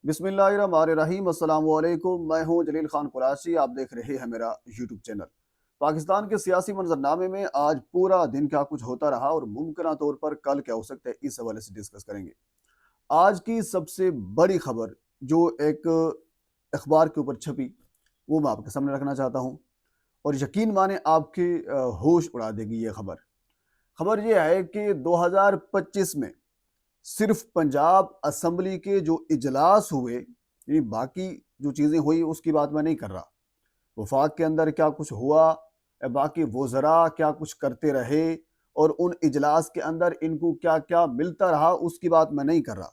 بسم اللہ الرحمن الرحیم، السلام علیکم۔ میں ہوں جلیل خان قریشی، آپ دیکھ رہے ہیں میرا یوٹیوب چینل۔ پاکستان کے سیاسی منظرنامے میں آج پورا دن کیا کچھ ہوتا رہا اور ممکنہ طور پر کل کیا ہو سکتا ہے، اس حوالے سے ڈسکس کریں گے۔ آج کی سب سے بڑی خبر جو ایک اخبار کے اوپر چھپی، وہ میں آپ کے سامنے رکھنا چاہتا ہوں، اور یقین مانیں آپ کے ہوش اڑا دے گی یہ خبر۔ خبر یہ ہے کہ 2025 میں صرف پنجاب اسمبلی کے جو اجلاس ہوئے، یعنی باقی جو چیزیں ہوئی اس کی بات میں نہیں کر رہا، وفاق کے اندر کیا کچھ ہوا، باقی وزراء کیا کچھ کرتے رہے اور ان اجلاس کے اندر ان کو کیا کیا ملتا رہا، اس کی بات میں نہیں کر رہا۔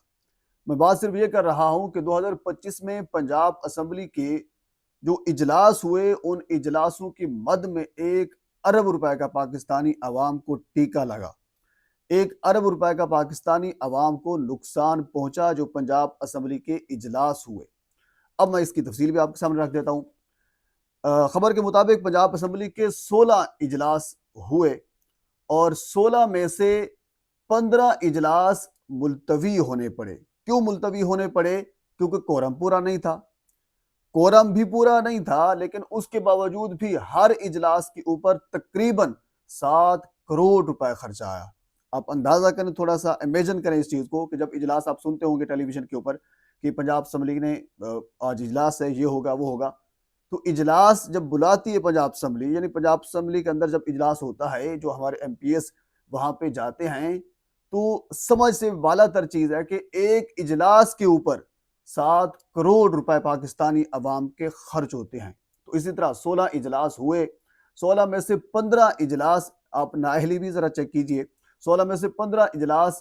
میں بات صرف یہ کر رہا ہوں کہ 2025 میں پنجاب اسمبلی کے جو اجلاس ہوئے، ان اجلاسوں کی مد میں 1 ارب روپے کا پاکستانی عوام کو ٹیکہ لگا۔ 1 ارب روپے کا پاکستانی عوام کو نقصان پہنچا جو پنجاب اسمبلی کے اجلاس ہوئے۔ اب میں اس کی تفصیل بھی آپ کے سامنے رکھ دیتا ہوں۔ خبر کے مطابق پنجاب اسمبلی کے 16 اجلاس ہوئے اور 16 میں سے 15 اجلاس ملتوی ہونے پڑے۔ کیوں ملتوی ہونے پڑے؟ کیونکہ کورم پورا نہیں تھا۔ کورم بھی پورا نہیں تھا، لیکن اس کے باوجود بھی ہر اجلاس کے اوپر تقریباً 7 کروڑ روپے خرچہ آیا۔ آپ اندازہ کریں، تھوڑا سا امیجن کریں اس چیز کو، کہ جب اجلاس آپ سنتے ہوں گے ٹیلی ویژن کے اوپر کہ پنجاب اسمبلی نے آج اجلاس ہے، یہ ہوگا وہ ہوگا، تو اجلاس جب بلاتی ہے پنجاب اسمبلی، یعنی پنجاب اسمبلی کے اندر جب اجلاس ہوتا ہے، جو ہمارے ایم پی ایس وہاں پہ جاتے ہیں، تو سمجھ سے بالا تر چیز ہے کہ ایک اجلاس کے اوپر 7 کروڑ روپے پاکستانی عوام کے خرچ ہوتے ہیں۔ تو اسی طرح 16 اجلاس ہوئے، 16 میں سے 15 اجلاس، آپ نااہلی بھی ذرا چیک کیجئے، 16 میں سے 15 اجلاس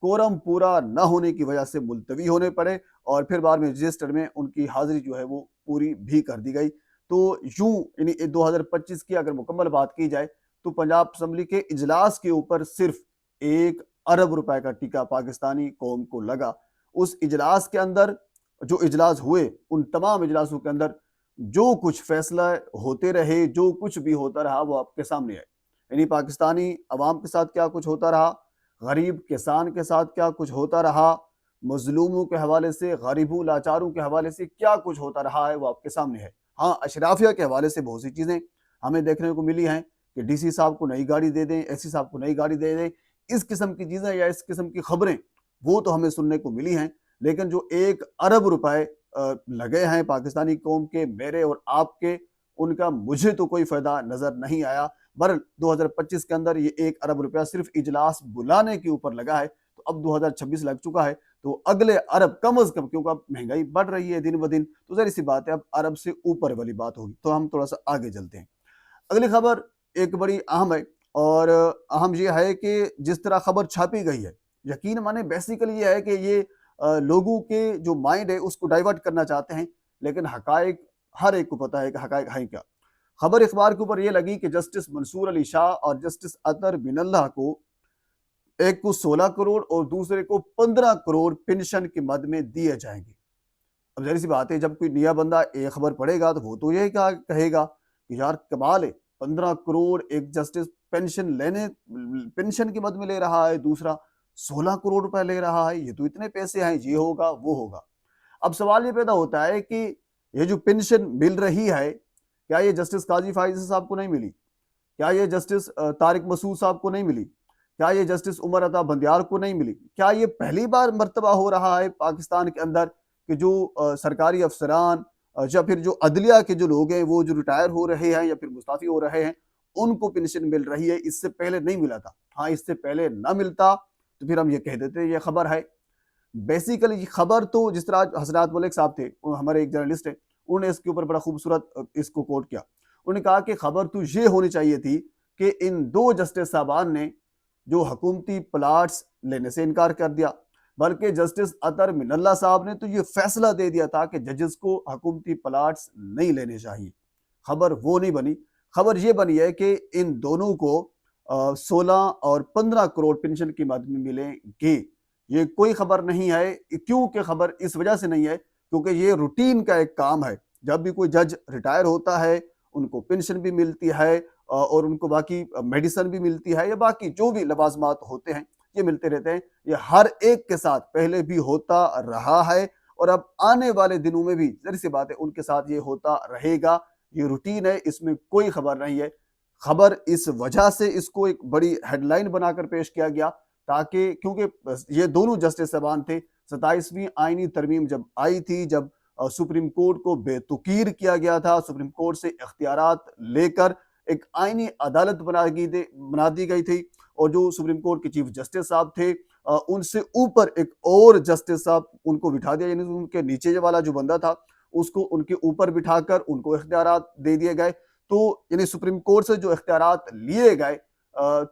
کورم پورا نہ ہونے کی وجہ سے ملتوی ہونے پڑے، اور پھر بعد میں رجسٹر میں ان کی حاضری جو ہے وہ پوری بھی کر دی گئی۔ تو یوں یعنی 2025 کی اگر مکمل بات کی جائے تو پنجاب اسمبلی کے اجلاس کے اوپر صرف 1 ارب روپے کا ٹیکہ پاکستانی قوم کو لگا۔ اس اجلاس کے اندر جو اجلاس ہوئے، ان تمام اجلاسوں کے اندر جو کچھ فیصلہ ہوتے رہے، جو کچھ بھی ہوتا رہا، وہ آپ کے سامنے ہے۔ یعنی پاکستانی عوام کے ساتھ کیا کچھ ہوتا رہا، غریب کسان کے ساتھ کیا کچھ ہوتا رہا، مظلوموں کے حوالے سے، غریبوں لاچاروں کے حوالے سے کیا کچھ ہوتا رہا ہے، وہ آپ کے سامنے ہے۔ ہاں، اشرافیہ کے حوالے سے بہت سی چیزیں ہمیں دیکھنے کو ملی ہیں کہ ڈی سی صاحب کو نئی گاڑی دے دیں، ایس سی صاحب کو نئی گاڑی دے دیں، اس قسم کی چیزیں یا اس قسم کی خبریں وہ تو ہمیں سننے کو ملی ہیں، لیکن جو 1 ارب روپے لگے ہیں پاکستانی قوم کے، میرے اور آپ کے، ان کا مجھے تو کوئی فائدہ نظر نہیں آیا۔ بہرحال 2025 کے اندر یہ 1 ارب روپیہ صرف اجلاس بلانے کے اوپر لگا ہے، تو اب 2026 لگ چکا ہے، تو اگلے ارب کم از کم، کیونکہ اب مہنگائی بڑھ رہی ہے دن بدن، تو ظاہر سی بات ہے اب ارب سے اوپر والی بات ہوگی۔ تو ہم تھوڑا سا آگے چلتے ہیں۔ اگلی خبر ایک بڑی اہم ہے، اور اہم یہ ہے کہ جس طرح خبر چھاپی گئی ہے، یقین مانے بیسیکلی یہ ہے کہ یہ لوگوں کے جو مائنڈ ہے اس کو ڈائیورٹ کرنا چاہتے ہیں، لیکن حقائق ہر ایک کو پتہ ہے کہ حقائق ہیں کیا۔ خبر اخبار کے اوپر یہ لگی کہ جسٹس منصور علی شاہ اور جسٹس اطہر بن اللہ کو، ایک کو 16 کروڑ اور دوسرے کو 15 کروڑ پنشن کی مد میں دیے جائیں گے۔ اب ظاہر سی بات ہے، جب کوئی نیا بندہ ایک خبر پڑھے گا تو وہ تو یہی کہے گا کہ یار کمال ہے، 15 کروڑ ایک جسٹس پنشن کی مد میں لے رہا ہے، دوسرا 16 کروڑ روپے لے رہا ہے، یہ تو اتنے پیسے ہیں، یہ ہوگا وہ ہوگا۔ اب سوال یہ پیدا ہوتا ہے کہ یہ جو پنشن مل رہی ہے، کیا یہ جسٹس قاضی فائز صاحب کو نہیں ملی؟ کیا یہ جسٹس طارق مسعود صاحب کو نہیں ملی؟ کیا یہ جسٹس عمر عطا بندیار کو نہیں ملی؟ کیا یہ پہلی بار مرتبہ ہو رہا ہے پاکستان کے اندر کہ جو سرکاری افسران یا پھر جو عدلیہ کے جو لوگ ہیں، وہ جو ریٹائر ہو رہے ہیں یا پھر مستعفی ہو رہے ہیں، ان کو پنشن مل رہی ہے؟ اس سے پہلے نہیں ملا تھا۔ ہاں، اس سے پہلے نہ ملتا تو پھر ہم یہ کہہ دیتے یہ خبر ہے۔ بیسیکلی خبر تو جس طرح حسنات ملک صاحب تھے، ہمارے ایک جرنلسٹ ہیں، انہوں نے اس کے اوپر بڑا خوبصورت اس کو کوٹ کیا۔ انہوں نے کہا کہ خبر تو یہ ہونی چاہیے تھی کہ ان 2 جسٹس صاحبان نے جو حکومتی پلاٹس لینے سے انکار کر دیا، بلکہ جسٹس اطہر من اللہ صاحب نے تو یہ فیصلہ دے دیا تھا کہ ججز کو حکومتی پلاٹس نہیں لینے چاہیے۔ خبر وہ نہیں بنی، خبر یہ بنی ہے کہ ان دونوں کو 16 اور 15 کروڑ پنشن کی مد میں ملیں گے۔ یہ کوئی خبر نہیں ہے، کیوں کہ خبر اس وجہ سے نہیں ہے کیونکہ یہ روٹین کا ایک کام ہے۔ جب بھی کوئی جج ریٹائر ہوتا ہے، ان کو پنشن بھی ملتی ہے اور ان کو باقی میڈیسن بھی ملتی ہے، یا باقی جو بھی لوازمات ہوتے ہیں یہ ملتے رہتے ہیں۔ یہ ہر ایک کے ساتھ پہلے بھی ہوتا رہا ہے اور اب آنے والے دنوں میں بھی ظاہر سی بات ہے ان کے ساتھ یہ ہوتا رہے گا. یہ روٹین ہے, اس میں کوئی خبر نہیں ہے. خبر اس وجہ سے اس کو ایک بڑی ہیڈ لائن بنا کر پیش کیا گیا تاکہ کیونکہ یہ دونوں جسٹس صاحبان تھے. 27ویں آئینی ترمیم جب آئی تھی, جب سپریم کورٹ کو بے توقیر کیا گیا تھا, سپریم کورٹ سے اختیارات لے کر ایک آئینی عدالت بنا دی گئی تھی, اور جو سپریم کورٹ کے چیف جسٹس صاحب تھے ان سے اوپر ایک اور جسٹس صاحب ان کو بٹھا دیا, یعنی ان کے نیچے والا جو بندہ تھا اس کو ان کے اوپر بٹھا کر ان کو اختیارات دے دیے گئے. تو یعنی سپریم کورٹ سے جو اختیارات لیے گئے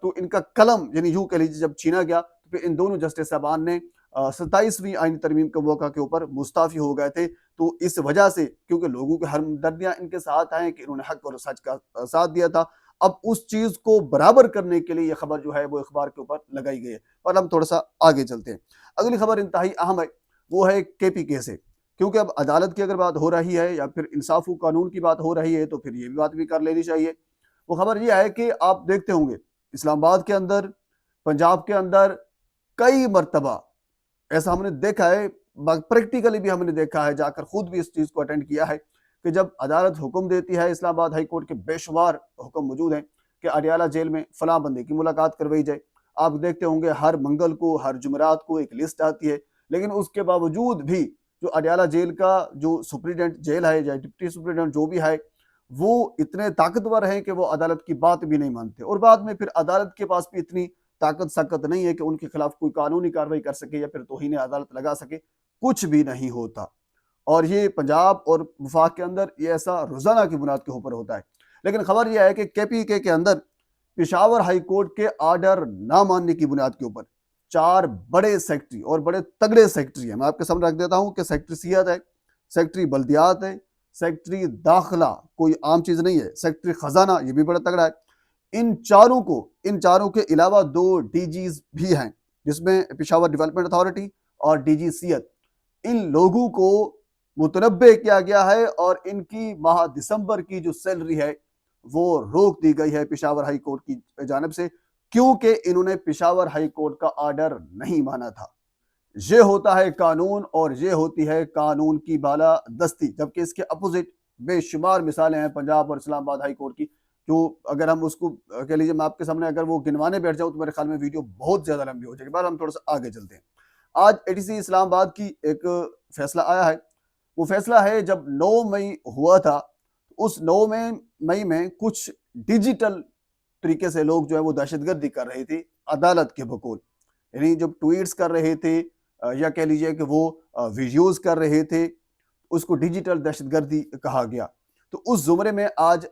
تو ان کا قلم یعنی یوں کہہ لیجیے جب چھینا گیا تو پھر ان دونوں جسٹس صاحبان نے 27ویں آئینی ترمیم کے موقع کے اوپر مستعفی ہو گئے تھے. تو اس وجہ سے کیونکہ لوگوں کے ہمدردیاں ان کے ساتھ ہیں کہ انہوں نے حق اور سچ کا ساتھ دیا تھا, اب اس چیز کو برابر کرنے کے لیے یہ خبر جو ہے وہ اخبار کے اوپر لگائی گئی ہے. اور ہم تھوڑا سا آگے چلتے ہیں. اگلی خبر انتہائی اہم ہے, وہ ہے KPK سے, کیونکہ اب عدالت کی اگر بات ہو رہی ہے یا پھر انصاف و قانون کی بات ہو رہی ہے تو پھر یہ بھی بات بھی کر لینی چاہیے. وہ خبر یہ ہے کہ آپ دیکھتے ہوں گے اسلام آباد کے اندر, پنجاب کے اندر کئی مرتبہ ایسا ہم نے دیکھا ہے, پریکٹیکلی بھی ہم نے دیکھا ہے, جا کر خود بھی اس چیز کو اٹینڈ کیا ہے کہ جب عدالت حکم دیتی ہے, اسلام آباد ہائی کورٹ کے بے شمار حکم موجود ہیں کہ اڈیالہ جیل میں فلاں بندے کی ملاقات کروائی جائے. آپ دیکھتے ہوں گے ہر منگل کو, ہر جمعرات کو ایک لسٹ آتی ہے, لیکن اس کے باوجود بھی جو اڈیالہ جیل کا جو سپریڈنٹ جیل ہے یا ڈپٹی سپریڈنٹ جو بھی ہے وہ اتنے طاقتور ہیں کہ وہ عدالت کی بات بھی نہیں مانتے, اور بعد میں پھر عدالت کے پاس بھی اتنی طاقت سکت نہیں ہے کہ ان کے خلاف کوئی قانونی کارروائی کر سکے یا پھر توہین عدالت لگا سکے, کچھ بھی نہیں ہوتا. اور یہ پنجاب اور وفاق کے اندر یہ ایسا روزانہ کی بنیاد کے اوپر ہوتا ہے. لیکن خبر یہ ہے کہ KPK کے اندر پشاور ہائی کورٹ کے آرڈر نہ ماننے کی بنیاد کے اوپر 4 بڑے سیکٹری اور بڑے تگڑے سیکٹری ہیں. میں آپ کے سامنے رکھ دیتا ہوں کہ سیکٹری صحت ہے, سیکٹری بلدیات ہے, سیکٹری داخلہ کوئی عام چیز نہیں ہے, سیکٹری خزانہ یہ بھی بڑا تگڑا ہے. ان چاروں کے علاوہ 2 DGs بھی ہیں, جس میں پشاور ڈیولپمنٹ اتھارٹی اور DG صحت. ان لوگوں کو متنبع کیا گیا ہے اور ان کی ماہ دسمبر کی جو سیلری ہے وہ روک دی گئی ہے پشاور ہائی کورٹ کی جانب سے, کیونکہ انہوں نے پشاور ہائی کورٹ کا آرڈر نہیں مانا تھا. یہ ہوتا ہے قانون اور یہ ہوتی ہے قانون کی بالا دستی, جبکہ اس کے اپوزٹ بے شمار مثالیں ہیں پنجاب اور اسلام آباد ہائی کورٹ کی, جو اگر ہم اس کو کہہ لیجیے میں آپ کے سامنے اگر وہ گنوانے بیٹھ جاؤں تو میرے خیال میں ویڈیو بہت زیادہ لمبی ہو جائے گی. بہرحال ہم تھوڑا سا آگے چلتے ہیں. آج ATC اسلام آباد کی ایک فیصلہ آیا ہے. وہ فیصلہ ہے جب 9 مئی ہوا تھا, اس 9 مئی میں کچھ ڈیجیٹل طریقے سے لوگ جو ہے وہ دہشت گردی کر رہے تھے عدالت کے بقول, یعنی جب ٹویٹس کر رہے تھے یا کہہ لیجیے کہ وہ ویڈیوز کر رہے تھے, اس کو ڈیجیٹل دہشت گردی کہا گیا. تو اس زمرے میں آج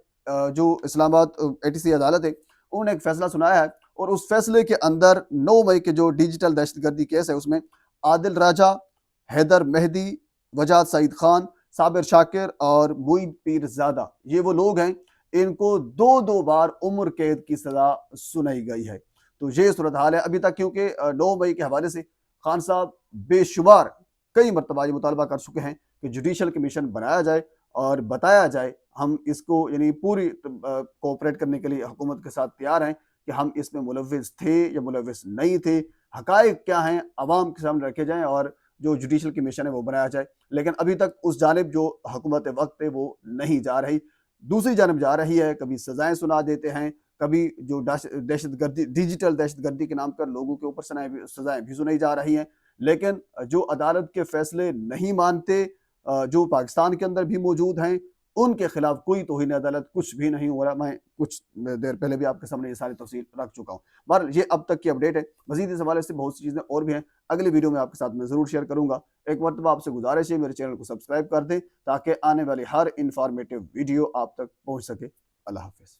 جو اسلام آباد ATC عدالت ہے انہوں نے ایک فیصلہ سنایا ہے, اور اس فیصلے کے اندر 9 مئی کے جو ڈیجیٹل دہشت گردی کیس ہے اس میں عادل راجہ, حیدر مہدی, وجاد سعید خان, صابر شاکر اور معین پیر زادہ, یہ وہ لوگ ہیں ان کو 2 بار عمر قید کی سزا سنائی گئی ہے. تو یہ صورتحال ہے ابھی تک, کیونکہ 9 مئی کے حوالے سے خان صاحب بے شمار کئی مرتبہ یہ مطالبہ کر چکے ہیں کہ جوڈیشل کمیشن بنایا جائے اور بتایا جائے, ہم اس کو یعنی پوری کوآپریٹ کرنے کے لیے حکومت کے ساتھ تیار ہیں کہ ہم اس میں ملوث تھے یا ملوث نہیں تھے, حقائق کیا ہیں عوام کے سامنے رکھے جائیں اور جو جوڈیشل کمیشن ہے وہ بنایا جائے. لیکن ابھی تک اس جانب جو حکومت وقت ہے وہ نہیں جا رہی, دوسری جانب جا رہی ہے. کبھی سزائیں سنا دیتے ہیں, کبھی جو دہشت گردی ڈیجیٹل دہشت گردی کے نام پر لوگوں کے اوپر سزائیں بھی سنائی جا رہی ہیں, لیکن جو عدالت کے فیصلے نہیں مانتے جو پاکستان کے اندر بھی موجود ہیں ان کے خلاف کوئی توہین عدالت کچھ بھی نہیں ہو رہا. میں کچھ دیر پہلے بھی آپ کے سامنے یہ ساری تفصیل رکھ چکا ہوں. بہرحال یہ اب تک کی اپڈیٹ ہے, مزید اس حوالے سے بہت سی چیزیں اور بھی ہیں, اگلی ویڈیو میں آپ کے ساتھ میں ضرور شیئر کروں گا. ایک مرتبہ آپ سے گزارش ہے میرے چینل کو سبسکرائب کر دیں تاکہ آنے والی ہر انفارمیٹیو ویڈیو آپ تک پہنچ سکے. اللہ حافظ.